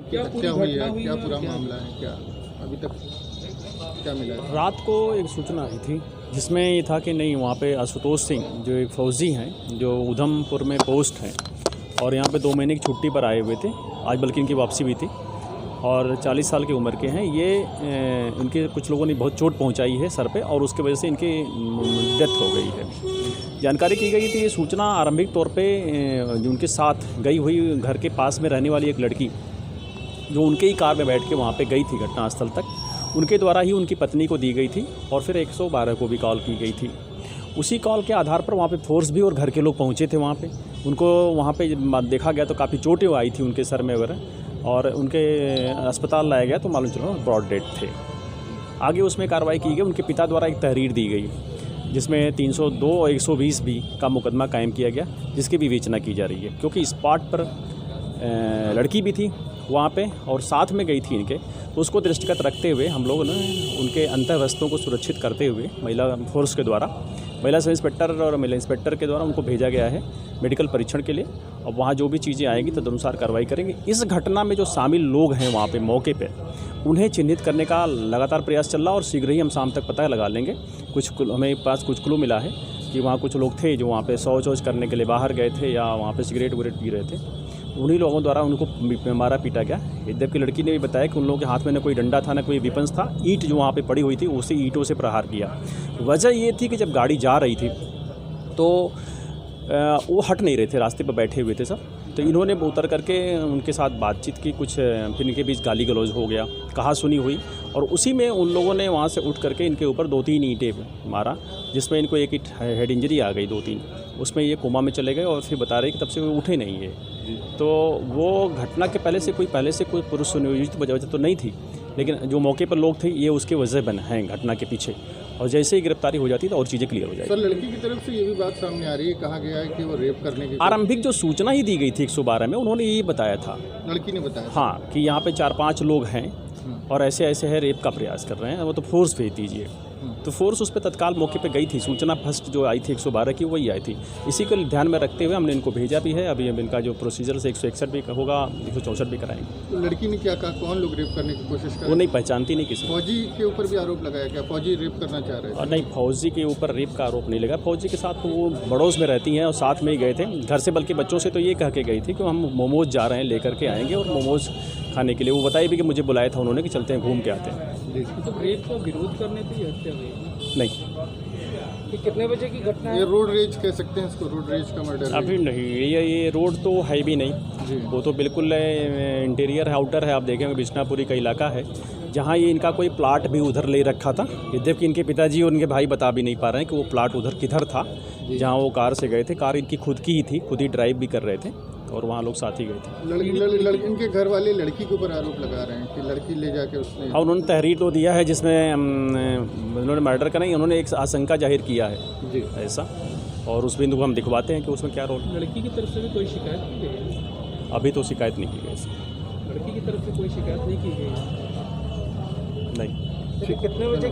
क्या हत्या हुई है, क्या पूरा मामला है, क्या अभी तक क्या मिला है? रात को एक सूचना आई थी जिसमें ये था कि नहीं, वहाँ पे आशुतोष सिंह जो एक फौजी हैं जो उधमपुर में पोस्ट हैं और यहाँ पे 2 महीने की छुट्टी पर आए हुए थे, आज बल्कि इनकी वापसी भी थी और 40 साल की उम्र के हैं ये। इनके कुछ लोगों ने बहुत चोट पहुँचाई है सर पे और उसकी वजह से इनकी डेथ हो गई है। जानकारी की गई थी, ये सूचना आरंभिक तौर पे जो उनके साथ गई हुई घर के पास में रहने वाली एक लड़की जो उनके ही कार में बैठ के वहाँ पे गई थी घटनास्थल तक, उनके द्वारा ही उनकी पत्नी को दी गई थी और फिर 112 को भी कॉल की गई थी। उसी कॉल के आधार पर वहाँ पे फोर्स भी और घर के लोग पहुँचे थे वहाँ पे। उनको वहाँ पे देखा गया तो काफ़ी चोटें आई थी उनके सर में वगैरह और उनके अस्पताल लाया गया तो मालूम चला ब्रॉड डेथ थे। आगे उसमें कार्रवाई की गई, उनके पिता द्वारा एक तहरीर दी गई जिसमें 302 और 120 भी का मुकदमा कायम किया गया जिसकी विवेचना की जा रही है, क्योंकि स्पॉट पर लड़की भी थी वहाँ पे और साथ में गई थी इनके, तो उसको दृष्टिगत रखते हुए हम लोग ने उनके अंतःवस्तुओं को सुरक्षित करते हुए महिला फोर्स के द्वारा, महिला सब इंस्पेक्टर और महिला इंस्पेक्टर के द्वारा उनको भेजा गया है मेडिकल परीक्षण के लिए और वहाँ जो भी चीज़ें आएंगी तदनुसार कार्रवाई करेंगे। इस घटना में जो शामिल लोग हैं वहाँ पे मौके पे उन्हें चिन्हित करने का लगातार प्रयास चल रहा और शीघ्र ही हम शाम तक पता लगा लेंगे। हमें पास कुछ क्लू मिला है कि वहाँ कुछ लोग थे जो वहाँ पे शौच करने के लिए बाहर गए थे या वहाँ पे सिगरेट वगैरह पी रहे थे, उन्हीं लोगों द्वारा उनको मारा पीटा गया। जबकि लड़की ने भी बताया कि उन लोगों के हाथ में न कोई डंडा था न कोई विपन्स था, ईंट जो वहाँ पे पड़ी हुई थी उसी ईंटों से प्रहार किया। वजह ये थी कि जब गाड़ी जा रही थी तो वो हट नहीं रहे थे, रास्ते पर बैठे हुए थे सब, तो इन्होंने उतर करके उनके साथ बातचीत की, कुछ फिर इनके बीच गाली गलौज हो गया, कहा सुनी हुई और उसी में उन लोगों ने वहाँ से उठ करके इनके ऊपर 2-3 ईंटें मारा जिसमें इनको एक हेड इंजरी आ गई 2-3, उसमें ये कोमा में चले गए और फिर बता रहे कि तब से वो उठे नहीं है। तो वो घटना के पहले से कोई पुरुष सुनियोजित वजह तो नहीं थी, लेकिन जो मौके पर लोग थे ये उसके वजह बन हैं घटना के पीछे, और जैसे ही गिरफ्तारी हो जाती तो और चीज़ें क्लियर हो जाएगी। सर, लड़की की तरफ से ये भी बात सामने आ रही है, कहा गया है कि वो रेप करने की आरंभिक जो सूचना ही दी गई थी 112 में, उन्होंने ये बताया था, लड़की ने बताया हाँ, कि यहाँ पे 4-5 लोग हैं और ऐसे है रेप का प्रयास कर रहे हैं, वो तो फोर्स भेज दीजिए। तो फोर्स उस पर तत्काल मौके पे गई थी, सूचना फर्स्ट जो आई थी 112 की वही आई थी। इसी को ध्यान में रखते हुए हमने इनको भेजा भी है। अभी इनका जो प्रोसीजर से 161 भी होगा, 164 भी कराएंगे। तो लड़की ने क्या कहा, कौन लोग रेप करने की कोशिश कर रहे? वो नहीं पहचानती नहीं किसी। फौजी के ऊपर भी आरोप लगाया क्या, फौजी रेप करना चाह रहे थे? नहीं, फौजी के ऊपर रेप का आरोप नहीं लगा। फौजी के साथ तो वो बड़ोस में रहती हैं और साथ में ही गए थे घर से, बल्कि बच्चों से तो ये कह के गई थी कि हम मोमोज जा रहे हैं, लेकर के आएंगे और मोमोज खाने के लिए। वो बताई भी कि मुझे बुलाया था उन्होंने कि चलते हैं घूम के आते हैं। तो रेप का विरोध करने पे ही हत्या हुई? नहीं। कि कितने बजे की घटना है? ये रोड रेज कह सकते हैं इसको, रोड रेज का मर्डर? अभी नहीं, ये रोड तो है भी नहीं, वो तो बिल्कुल इंटीरियर है, आउटर है। आप देखेंगे बिश्नापुरी का इलाका है जहाँ ये इनका कोई प्लाट भी उधर ले रखा था। यद्यपि इनके पिताजी और इनके भाई बता भी नहीं पा रहे हैं कि वो प्लाट उधर किधर था जहाँ वो कार से गए थे। कार इनकी खुद की ही थी, खुद ही ड्राइव भी कर रहे थे और वहाँ लोग साथ ही गए थे। इनके घर वाले लड़की के ऊपर आरोप लगा रहे हैं कि लड़की ले जाके उसने, हाँ, उन्होंने तहरीर तो दिया है जिसमें उन्होंने मर्डर का नहीं, उन्होंने एक आशंका जाहिर किया है जी ऐसा, और उस बिंदु को हम दिखवाते हैं कि उसमें क्या रोल। लड़की की तरफ से भी कोई शिकायत की गई है? अभी तो शिकायत नहीं की गई। लड़की की तरफ से कोई शिकायत नहीं की गई है? नहीं। कितने बजे